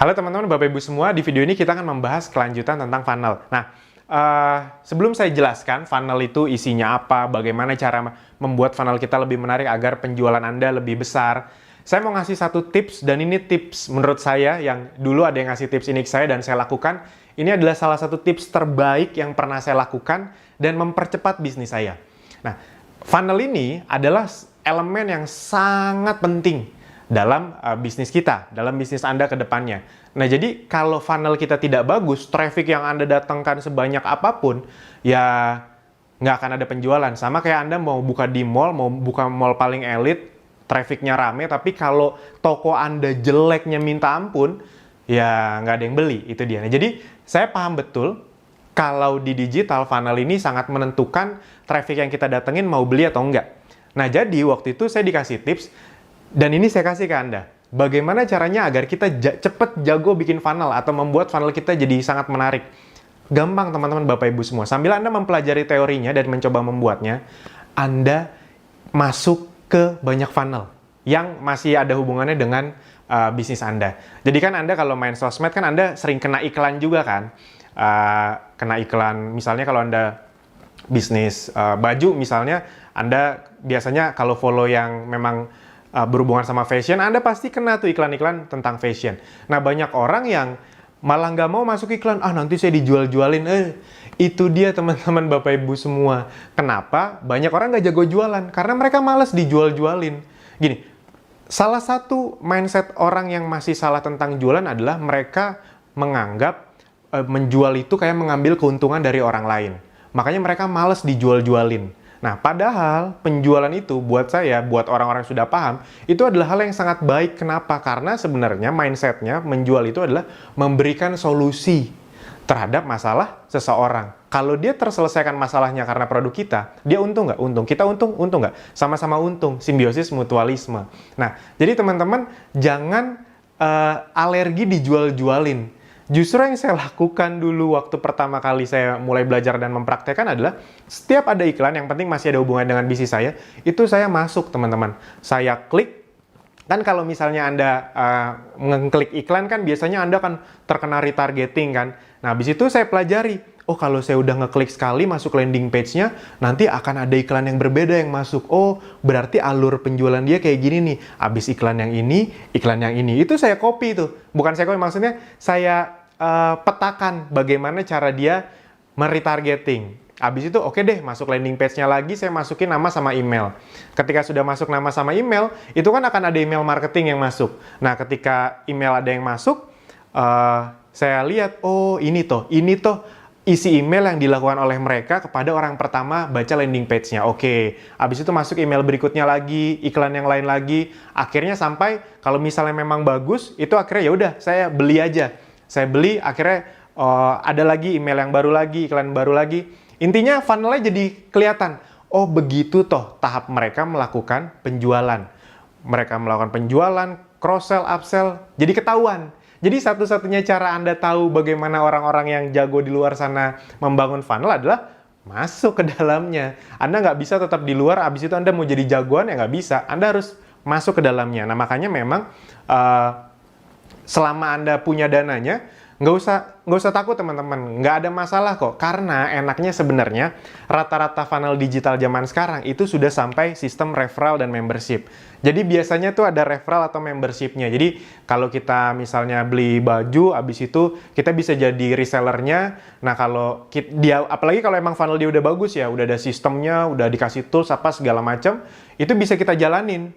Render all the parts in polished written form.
Halo teman-teman, Bapak Ibu semua, di video ini kita akan membahas kelanjutan tentang funnel. Nah, sebelum saya jelaskan funnel itu isinya apa, bagaimana cara membuat funnel kita lebih menarik agar penjualan Anda lebih besar, saya mau ngasih satu tips, dan ini tips menurut saya yang dulu ada yang ngasih tips ini ke saya dan saya lakukan. Ini adalah salah satu tips terbaik yang pernah saya lakukan dan mempercepat bisnis saya. Nah, funnel ini adalah elemen yang sangat penting dalam bisnis kita, dalam bisnis Anda ke depannya. Nah, jadi kalau funnel kita tidak bagus, traffic yang Anda datangkan sebanyak apapun, ya nggak akan ada penjualan. Sama kayak Anda mau buka di mall, mau buka mall paling elit, trafficnya rame, tapi kalau toko Anda jeleknya minta ampun, ya nggak ada yang beli, itu dia. Nah, jadi saya paham betul, kalau di digital, funnel ini sangat menentukan traffic yang kita datengin mau beli atau enggak. Nah, jadi waktu itu saya dikasih tips, dan ini saya kasih ke Anda. Bagaimana caranya agar kita cepet jago bikin funnel atau membuat funnel kita jadi sangat menarik. Gampang teman-teman Bapak Ibu semua. Sambil Anda mempelajari teorinya dan mencoba membuatnya, Anda masuk ke banyak funnel yang masih ada hubungannya dengan bisnis Anda. Jadi kan Anda kalau main sosmed kan Anda sering kena iklan juga kan. Kena iklan, misalnya kalau Anda bisnis baju misalnya, Anda biasanya kalau follow yang memang berhubungan sama fashion, Anda pasti kena tuh iklan-iklan tentang fashion. Nah, banyak orang yang malah nggak mau masuk iklan, nanti saya dijual-jualin. Itu dia teman-teman Bapak Ibu semua. Kenapa? Banyak orang nggak jago jualan, karena mereka males dijual-jualin. Gini, salah satu mindset orang yang masih salah tentang jualan adalah mereka menganggap menjual itu kayak mengambil keuntungan dari orang lain. Makanya mereka males dijual-jualin. Nah, padahal penjualan itu buat saya, buat orang-orang yang sudah paham, itu adalah hal yang sangat baik. Kenapa? Karena sebenarnya mindsetnya menjual itu adalah memberikan solusi terhadap masalah seseorang. Kalau dia terselesaikan masalahnya karena produk kita, dia untung nggak? Untung. Kita untung? Untung nggak? Sama-sama untung. Simbiosis mutualisme. Nah, jadi teman-teman jangan alergi dijual-jualin. Justru yang saya lakukan dulu waktu pertama kali saya mulai belajar dan mempraktekkan adalah setiap ada iklan, yang penting masih ada hubungan dengan bisnis saya, itu saya masuk teman-teman. Saya klik, kan kalau misalnya Anda ngeklik iklan kan biasanya Anda kan terkena retargeting kan. Nah, habis itu saya pelajari, kalau saya udah ngeklik sekali masuk landing page-nya, nanti akan ada iklan yang berbeda yang masuk. Berarti alur penjualan dia kayak gini nih. Habis iklan yang ini, iklan yang ini. Itu saya copy tuh. Bukan saya copy, maksudnya saya petakan bagaimana cara dia meretargeting. Habis itu oke deh, masuk landing page-nya lagi, saya masukin nama sama email. Ketika sudah masuk nama sama email, itu kan akan ada email marketing yang masuk. Nah, ketika email ada yang masuk, saya lihat, ini toh isi email yang dilakukan oleh mereka kepada orang pertama baca landing page-nya. Oke, habis itu masuk email berikutnya lagi, iklan yang lain lagi. Akhirnya sampai kalau misalnya memang bagus, itu akhirnya ya udah saya beli aja. Saya beli, akhirnya ada lagi email yang baru lagi, iklan baru lagi. Intinya funnel-nya jadi kelihatan. Begitu toh tahap mereka melakukan penjualan. Mereka melakukan penjualan, cross-sell, upsell, jadi ketahuan. Jadi satu-satunya cara Anda tahu bagaimana orang-orang yang jago di luar sana membangun funnel adalah masuk ke dalamnya. Anda nggak bisa tetap di luar, abis itu Anda mau jadi jagoan, ya nggak bisa. Anda harus masuk ke dalamnya. Nah, makanya memang selama Anda punya dananya, nggak usah takut teman-teman. Nggak ada masalah kok. Karena enaknya sebenarnya rata-rata funnel digital zaman sekarang itu sudah sampai sistem referral dan membership. Jadi biasanya tuh ada referral atau membership-nya. Jadi kalau kita misalnya beli baju, abis itu kita bisa jadi resellernya. Nah, kalau dia, apalagi kalau emang funnel dia udah bagus ya, udah ada sistemnya, udah dikasih tools apa segala macam, itu bisa kita jalanin.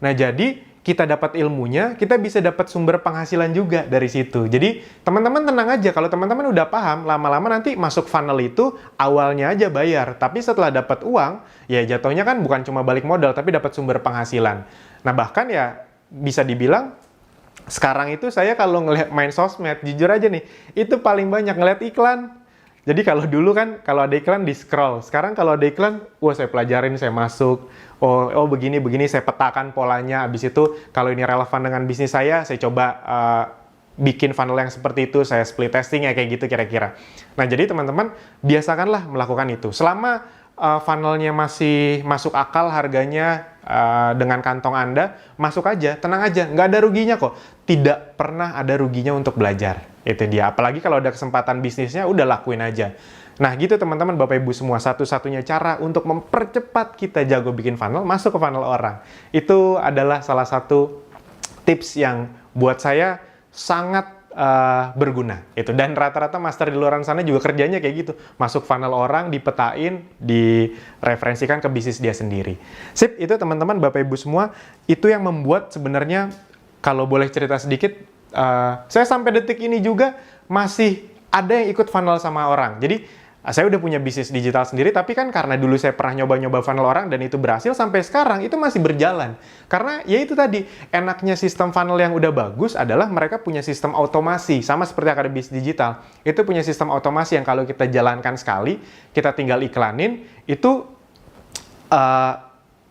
Nah, jadi kita dapat ilmunya, kita bisa dapat sumber penghasilan juga dari situ. Jadi teman-teman tenang aja, kalau teman-teman udah paham, lama-lama nanti masuk funnel itu awalnya aja bayar, tapi setelah dapat uang, ya jatuhnya kan bukan cuma balik modal, tapi dapat sumber penghasilan. Nah, bahkan ya bisa dibilang sekarang itu saya kalau ngelihat main sosmed, jujur aja nih, itu paling banyak ngelihat iklan. Jadi kalau dulu kan, kalau ada iklan di scroll. Sekarang kalau ada iklan, saya pelajarin, saya masuk. Begini, saya petakan polanya. Habis itu, kalau ini relevan dengan bisnis saya coba bikin funnel yang seperti itu, saya split testing ya, kayak gitu kira-kira. Nah, jadi teman-teman, biasakanlah melakukan itu. Selama funnelnya masih masuk akal harganya dengan kantong Anda, masuk aja, tenang aja, nggak ada ruginya kok. Tidak pernah ada ruginya untuk belajar. Itu dia. Apalagi kalau ada kesempatan bisnisnya, udah lakuin aja. Nah gitu teman-teman, Bapak Ibu semua, satu-satunya cara untuk mempercepat kita jago bikin funnel, masuk ke funnel orang. Itu adalah salah satu tips yang buat saya sangat berguna itu, dan rata-rata master di luar sana juga kerjanya kayak gitu, masuk funnel orang, dipetain, direferensikan ke bisnis dia sendiri. Sip, itu teman-teman, Bapak Ibu semua, itu yang membuat sebenarnya, kalau boleh cerita sedikit, saya sampai detik ini juga masih ada yang ikut funnel sama orang. Jadi saya udah punya bisnis digital sendiri, tapi kan karena dulu saya pernah nyoba-nyoba funnel orang dan itu berhasil, sampai sekarang itu masih berjalan. Karena ya itu tadi, enaknya sistem funnel yang udah bagus adalah mereka punya sistem otomasi, sama seperti yang ada bisnis digital. Itu punya sistem otomasi yang kalau kita jalankan sekali, kita tinggal iklanin, itu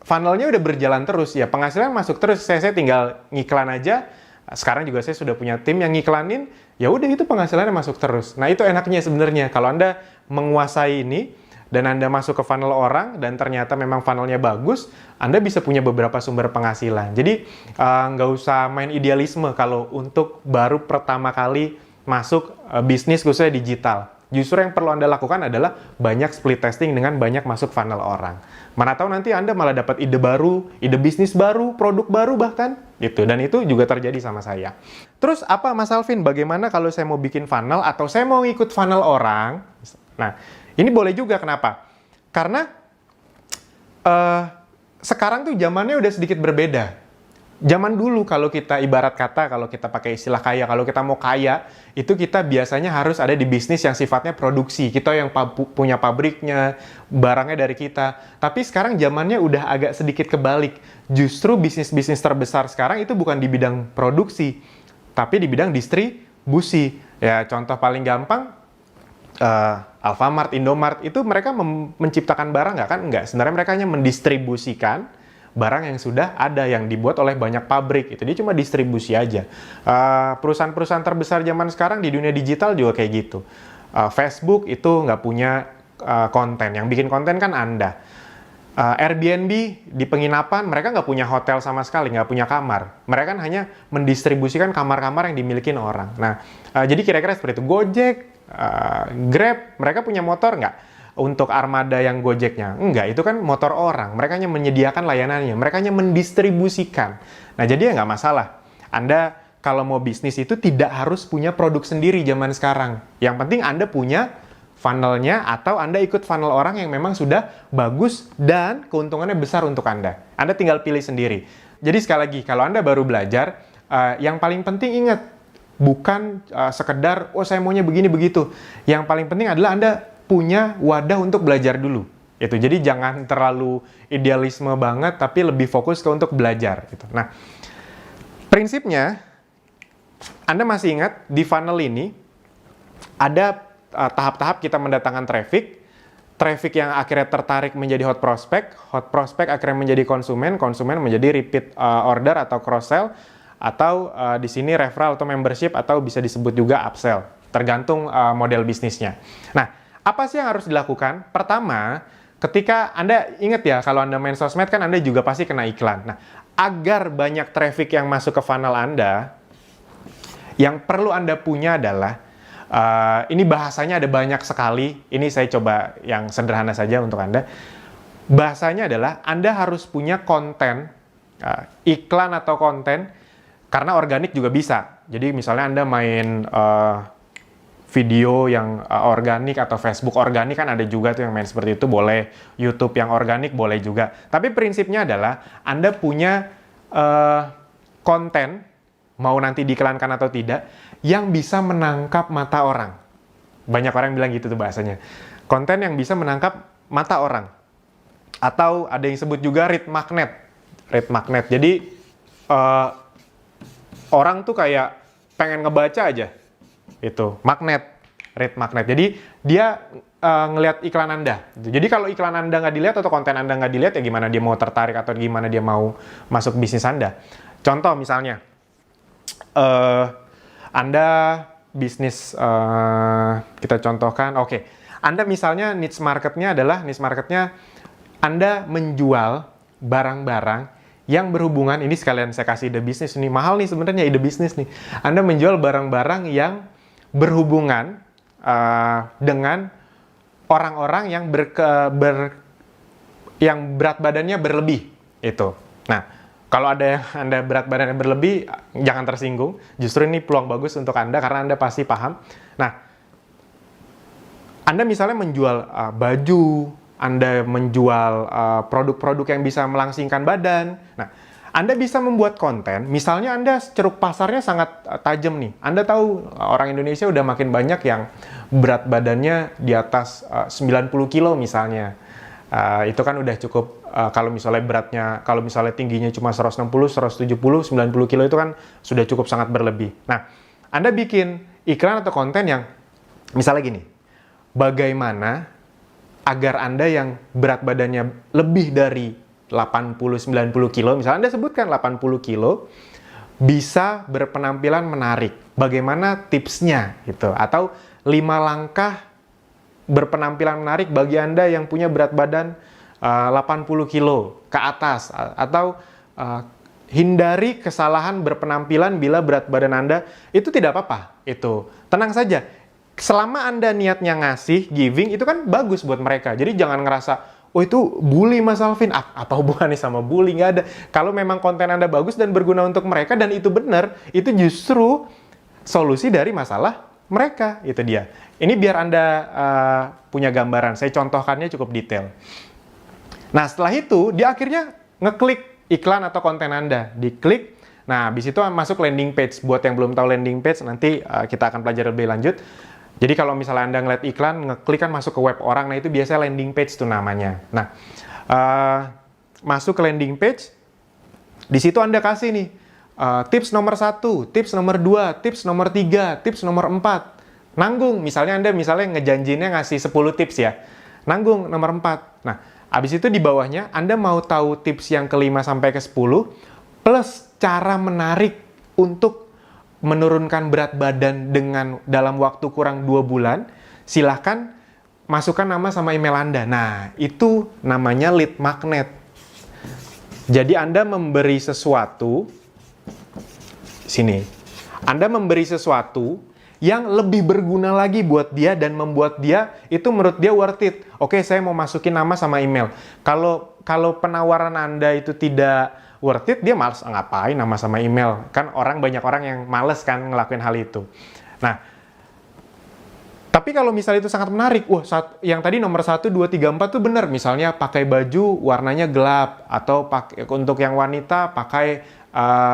funnelnya udah berjalan terus, ya penghasilan masuk terus, saya tinggal ngiklan aja. Sekarang juga saya sudah punya tim yang ngiklanin, ya udah itu penghasilannya masuk terus. Nah itu enaknya sebenarnya, kalau Anda menguasai ini, dan Anda masuk ke funnel orang, dan ternyata memang funnelnya bagus, Anda bisa punya beberapa sumber penghasilan. Jadi nggak usah main idealisme kalau untuk baru pertama kali masuk bisnis khususnya digital. Justru yang perlu Anda lakukan adalah banyak split testing dengan banyak masuk funnel orang. Mana tahu nanti Anda malah dapat ide baru, ide bisnis baru, produk baru bahkan. Gitu. Dan itu juga terjadi sama saya. Terus apa Mas Alvin, bagaimana kalau saya mau bikin funnel atau saya mau ikut funnel orang? Nah, ini boleh juga, kenapa? Karena sekarang tuh zamannya udah sedikit berbeda. Zaman dulu kalau kita ibarat kata, kalau kita pakai istilah kaya, kalau kita mau kaya, itu kita biasanya harus ada di bisnis yang sifatnya produksi. Kita yang punya pabriknya, barangnya dari kita. Tapi sekarang zamannya udah agak sedikit kebalik. Justru bisnis-bisnis terbesar sekarang itu bukan di bidang produksi, tapi di bidang distribusi. Ya, contoh paling gampang, Alfamart, Indomart, itu mereka menciptakan barang nggak kan? Nggak. Sebenarnya mereka hanya mendistribusikan barang yang sudah ada, yang dibuat oleh banyak pabrik. Itu dia cuma distribusi aja. Perusahaan-perusahaan terbesar zaman sekarang di dunia digital juga kayak gitu. Facebook itu nggak punya konten. Yang bikin konten kan Anda. Airbnb di penginapan, mereka nggak punya hotel sama sekali, nggak punya kamar. Mereka kan hanya mendistribusikan kamar-kamar yang dimiliki orang. Nah, jadi kira-kira seperti itu. Gojek, Grab, mereka punya motor nggak? Untuk armada yang Gojeknya? Enggak, itu kan motor orang. Mereka hanya menyediakan layanannya. Mereka hanya mendistribusikan. Nah, jadi ya nggak masalah. Anda kalau mau bisnis itu tidak harus punya produk sendiri zaman sekarang. Yang penting Anda punya funnelnya, atau Anda ikut funnel orang yang memang sudah bagus dan keuntungannya besar untuk Anda. Anda tinggal pilih sendiri. Jadi sekali lagi, kalau Anda baru belajar, yang paling penting ingat, bukan sekedar, oh saya maunya begini begitu. Yang paling penting adalah Anda punya wadah untuk belajar dulu. Itu. Jadi jangan terlalu idealisme banget, tapi lebih fokus ke untuk belajar. Gitu. Nah, prinsipnya, Anda masih ingat di funnel ini ada tahap-tahap kita mendatangkan traffic yang akhirnya tertarik menjadi hot prospect akhirnya menjadi konsumen menjadi repeat order atau cross sell, atau di sini referral atau membership, atau bisa disebut juga upsell, tergantung model bisnisnya. Nah, apa sih yang harus dilakukan? Pertama, ketika Anda ingat ya, kalau Anda main sosmed kan Anda juga pasti kena iklan. Nah, agar banyak traffic yang masuk ke funnel Anda, yang perlu Anda punya adalah, ini bahasanya ada banyak sekali, ini saya coba yang sederhana saja untuk Anda. Bahasanya adalah Anda harus punya konten, iklan atau konten, karena organik juga bisa. Jadi misalnya Anda main video yang organik atau Facebook organik, kan ada juga tuh yang main seperti itu, boleh. YouTube yang organik boleh juga. Tapi prinsipnya adalah Anda punya konten, mau nanti diiklankan atau tidak, yang bisa menangkap mata orang. Banyak orang yang bilang gitu tuh bahasanya. Konten yang bisa menangkap mata orang. Atau ada yang sebut juga read magnet. Read magnet. Jadi orang tuh kayak pengen ngebaca aja. Itu magnet, read magnet. Jadi dia ngelihat iklan Anda. Jadi kalau iklan Anda nggak dilihat atau konten Anda nggak dilihat, ya gimana dia mau tertarik atau gimana dia mau masuk bisnis Anda. Contoh misalnya, Anda bisnis, kita contohkan, oke. Anda misalnya niche marketnya Anda menjual barang-barang yang berhubungan, ini sekalian saya kasih ide bisnis nih, mahal nih sebenarnya ide bisnis nih. Anda menjual barang-barang yang berhubungan dengan orang-orang yang berat badannya berlebih itu. Nah, kalau ada Anda berat badannya berlebih, jangan tersinggung. Justru ini peluang bagus untuk Anda karena Anda pasti paham. Nah, Anda misalnya menjual baju, Anda menjual produk-produk yang bisa melangsingkan badan. Nah, Anda bisa membuat konten, misalnya Anda ceruk pasarnya sangat tajam nih. Anda tahu orang Indonesia udah makin banyak yang berat badannya di atas 90 kilo misalnya. Itu kan udah cukup, kalau misalnya tingginya cuma 160, 170, 90 kilo itu kan sudah cukup sangat berlebih. Nah, Anda bikin iklan atau konten yang misalnya gini, bagaimana agar Anda yang berat badannya lebih dari 80-90 kilo, misalnya Anda sebutkan 80 kilo, bisa berpenampilan menarik. Bagaimana tipsnya gitu? Atau 5 langkah berpenampilan menarik bagi Anda yang punya berat badan 80 kilo ke atas, atau hindari kesalahan berpenampilan bila berat badan Anda itu tidak apa-apa. Itu tenang saja, selama Anda niatnya ngasih, giving, itu kan bagus buat mereka. Jadi jangan ngerasa, oh itu bully Mas Alvin, apa hubungannya sama bully? Nggak ada. Kalau memang konten Anda bagus dan berguna untuk mereka dan itu benar, itu justru solusi dari masalah mereka. Itu dia. Ini biar Anda punya gambaran. Saya contohkannya cukup detail. Nah, setelah itu, dia akhirnya ngeklik iklan atau konten Anda. Diklik, nah habis itu masuk landing page. Buat yang belum tahu landing page, nanti kita akan pelajari lebih lanjut. Jadi kalau misalnya Anda ngeliat iklan, ngeklik kan masuk ke web orang, nah itu biasanya landing page tuh namanya. Nah, masuk ke landing page, di situ Anda kasih nih, tips nomor 1, tips nomor 2, tips nomor 3, tips nomor 4. Nanggung, misalnya Anda ngejanjinya ngasih 10 tips ya. Nanggung nomor 4. Nah, habis itu di bawahnya Anda mau tahu tips yang ke-5 sampai ke-10 plus cara menarik untuk menurunkan berat badan dalam waktu kurang 2 bulan, silahkan masukkan nama sama email Anda. Nah, itu namanya lead magnet. Jadi Anda memberi sesuatu, sini, Anda memberi sesuatu yang lebih berguna lagi buat dia dan membuat dia, itu menurut dia worth it. Oke, saya mau masukin nama sama email. Kalau penawaran Anda itu tidak worth it, dia males ngapain nama sama email. Kan banyak orang yang males kan ngelakuin hal itu. Nah, tapi kalau misalnya itu sangat menarik, yang tadi nomor 1, 2, 3, 4 tuh benar. Misalnya pakai baju warnanya gelap, atau untuk yang wanita pakai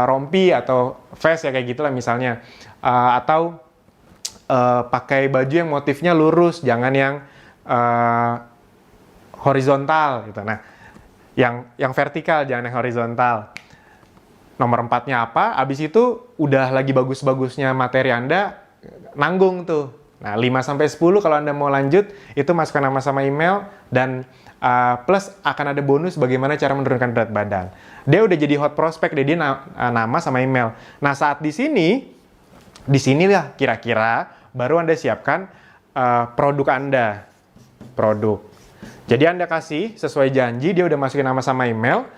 rompi atau vest ya kayak gitulah misalnya. Atau pakai baju yang motifnya lurus, jangan yang horizontal gitu. Nah, yang vertikal, jangan yang horizontal. Nomor 4-nya apa? Abis itu udah lagi bagus-bagusnya materi Anda, nanggung tuh. Nah, 5-10 kalau Anda mau lanjut, itu masukkan nama sama email, dan plus akan ada bonus bagaimana cara menurunkan berat badan. Dia udah jadi hot prospect, dia nama sama email. Nah, saat di sinilah kira-kira baru Anda siapkan produk Anda. Jadi Anda kasih sesuai janji, dia udah masukin nama sama email,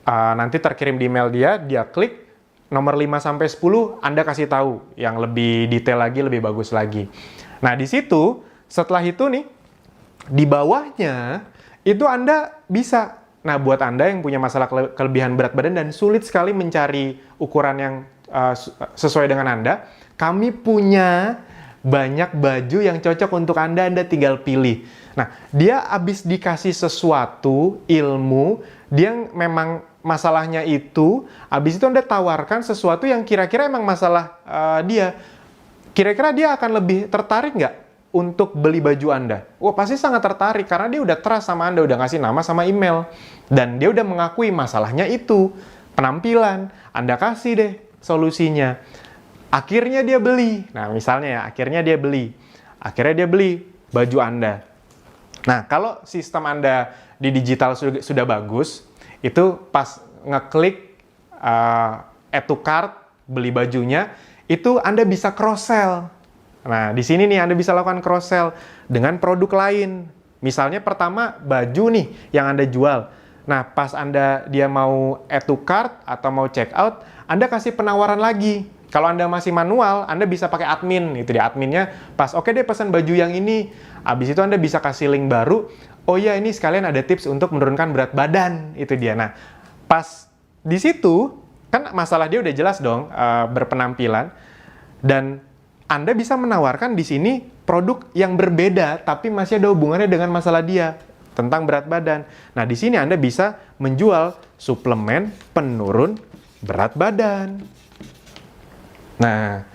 nanti terkirim di email dia klik, nomor 5-10 Anda kasih tahu yang lebih detail lagi, lebih bagus lagi. Nah, di situ, setelah itu nih, di bawahnya, itu Anda bisa. Nah, buat Anda yang punya masalah kelebihan berat badan dan sulit sekali mencari ukuran yang sesuai dengan Anda, kami punya banyak baju yang cocok untuk Anda tinggal pilih. Nah, dia habis dikasih sesuatu, ilmu, dia memang masalahnya itu, habis itu Anda tawarkan sesuatu yang kira-kira emang masalah dia. Kira-kira dia akan lebih tertarik nggak untuk beli baju Anda? Wah, pasti sangat tertarik, karena dia udah trust sama Anda, udah ngasih nama sama email. Dan dia udah mengakui masalahnya itu, penampilan. Anda kasih deh solusinya. Akhirnya dia beli. Nah, misalnya ya, akhirnya dia beli baju Anda. Nah, kalau sistem Anda di digital sudah bagus, itu pas ngeklik add to cart, beli bajunya, itu Anda bisa cross-sell. Nah, di sini nih Anda bisa lakukan cross sell dengan produk lain. Misalnya pertama baju nih yang Anda jual. Nah, pas dia mau add to cart atau mau check out, Anda kasih penawaran lagi. Kalau Anda masih manual, Anda bisa pakai admin. Itu dia adminnya pas, oke deh pesan baju yang ini. Habis itu Anda bisa kasih link baru. Oh ya, ini sekalian ada tips untuk menurunkan berat badan. Itu dia. Nah, pas di situ, kan masalah dia udah jelas dong, berpenampilan. Dan Anda bisa menawarkan di sini produk yang berbeda, tapi masih ada hubungannya dengan masalah dia tentang berat badan. Nah, di sini Anda bisa menjual suplemen penurun berat badan. Nah,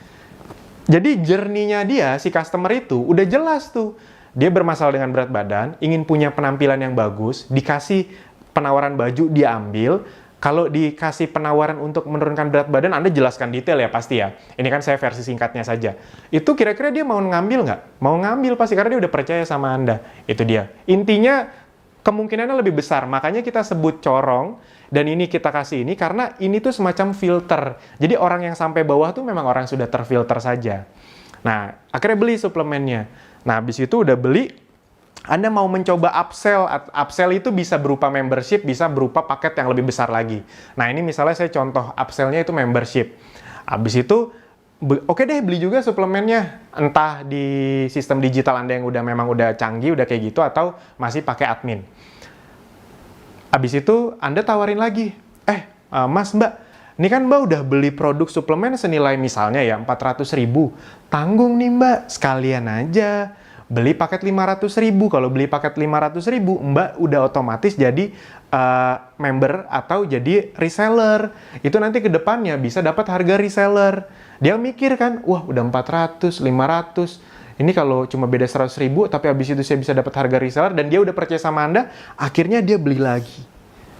jadi journey-nya dia, si customer itu, udah jelas tuh. Dia bermasalah dengan berat badan, ingin punya penampilan yang bagus, dikasih penawaran baju, dia ambil. Kalau dikasih penawaran untuk menurunkan berat badan, Anda jelaskan detail ya pasti ya. Ini kan saya versi singkatnya saja. Itu kira-kira dia mau ngambil nggak? Mau ngambil pasti, karena dia udah percaya sama Anda. Itu dia. Intinya, kemungkinannya lebih besar. Makanya kita sebut corong, dan ini kita kasih ini, karena ini tuh semacam filter. Jadi orang yang sampai bawah tuh memang orang yang sudah terfilter saja. Nah, akhirnya beli suplemennya. Nah, habis itu udah beli, Anda mau mencoba upsell. Upsell itu bisa berupa membership, bisa berupa paket yang lebih besar lagi. Nah, ini misalnya saya contoh upsell-nya itu membership. Habis itu, oke deh beli juga suplemennya. Entah di sistem digital Anda yang memang udah canggih, udah kayak gitu, atau masih pakai admin. Habis itu, Anda tawarin lagi. Mas, Mbak, ini kan Mbak udah beli produk suplemen senilai misalnya ya 400.000. Tanggung nih Mbak, sekalian aja. Beli paket 500.000. Kalau beli paket 500.000, Mbak udah otomatis jadi member atau jadi reseller. Itu nanti ke depannya bisa dapat harga reseller. Dia mikir kan, wah udah 400, 500. Ini kalau cuma beda 100.000, tapi habis itu saya bisa dapat harga reseller, dan dia udah percaya sama Anda, akhirnya dia beli lagi.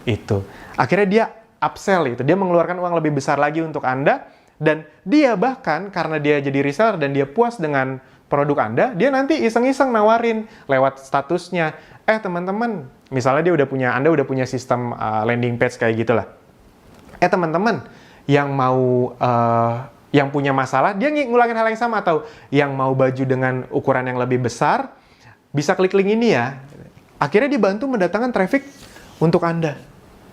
Itu. Akhirnya dia upsell itu. Dia mengeluarkan uang lebih besar lagi untuk Anda, dan dia bahkan karena dia jadi reseller dan dia puas dengan produk Anda, dia nanti iseng-iseng nawarin lewat statusnya. Teman-teman, misalnya Anda udah punya sistem landing page kayak gitulah. Teman-teman, yang mau yang punya masalah, dia ngulangin hal yang sama, atau yang mau baju dengan ukuran yang lebih besar, bisa klik link ini ya. Akhirnya dibantu mendatangkan traffic untuk Anda.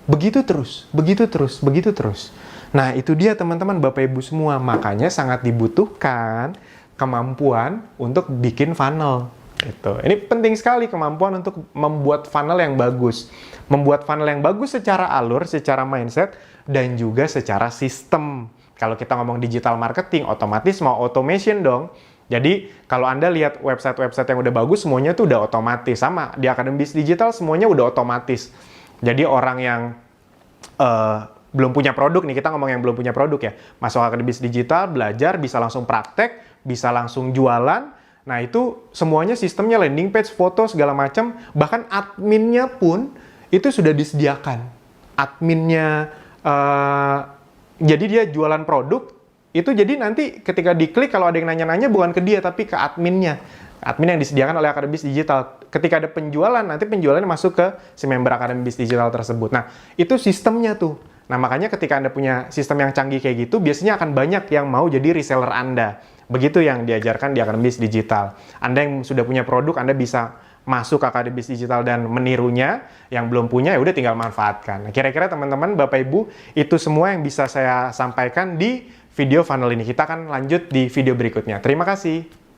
Begitu terus, begitu terus, begitu terus. Nah, itu dia teman-teman, Bapak Ibu semua. Makanya sangat dibutuhkan kemampuan untuk bikin funnel. Ini penting sekali, kemampuan untuk membuat funnel yang bagus. Membuat funnel yang bagus secara alur, secara mindset, dan juga secara sistem. Kalau kita ngomong digital marketing, otomatis mau automation dong. Jadi, kalau Anda lihat website-website yang udah bagus, semuanya tuh udah otomatis. Sama, di Akademi Bisnis Digital semuanya udah otomatis. Jadi, orang yang belum punya produk nih, kita ngomong yang belum punya produk ya, masuk Akademi Bisnis Digital, belajar, bisa langsung praktek, bisa langsung jualan. Nah, itu semuanya sistemnya landing page, foto, segala macam. Bahkan adminnya pun itu sudah disediakan. Adminnya, jadi dia jualan produk, itu jadi nanti ketika diklik, kalau ada yang nanya-nanya bukan ke dia, tapi ke adminnya. Admin yang disediakan oleh Akademi Bisnis Digital. Ketika ada penjualan, nanti penjualannya masuk ke si member Akademi Bisnis Digital tersebut. Nah, itu sistemnya tuh. Nah, makanya ketika Anda punya sistem yang canggih kayak gitu, biasanya akan banyak yang mau jadi reseller Anda. Begitu yang diajarkan di Akademi Bisnis Digital. Anda yang sudah punya produk, Anda bisa masuk ke Akademi Bisnis Digital dan menirunya. Yang belum punya, ya udah tinggal manfaatkan. Nah, kira-kira teman-teman, Bapak Ibu, itu semua yang bisa saya sampaikan di video funnel ini. Kita akan lanjut di video berikutnya. Terima kasih.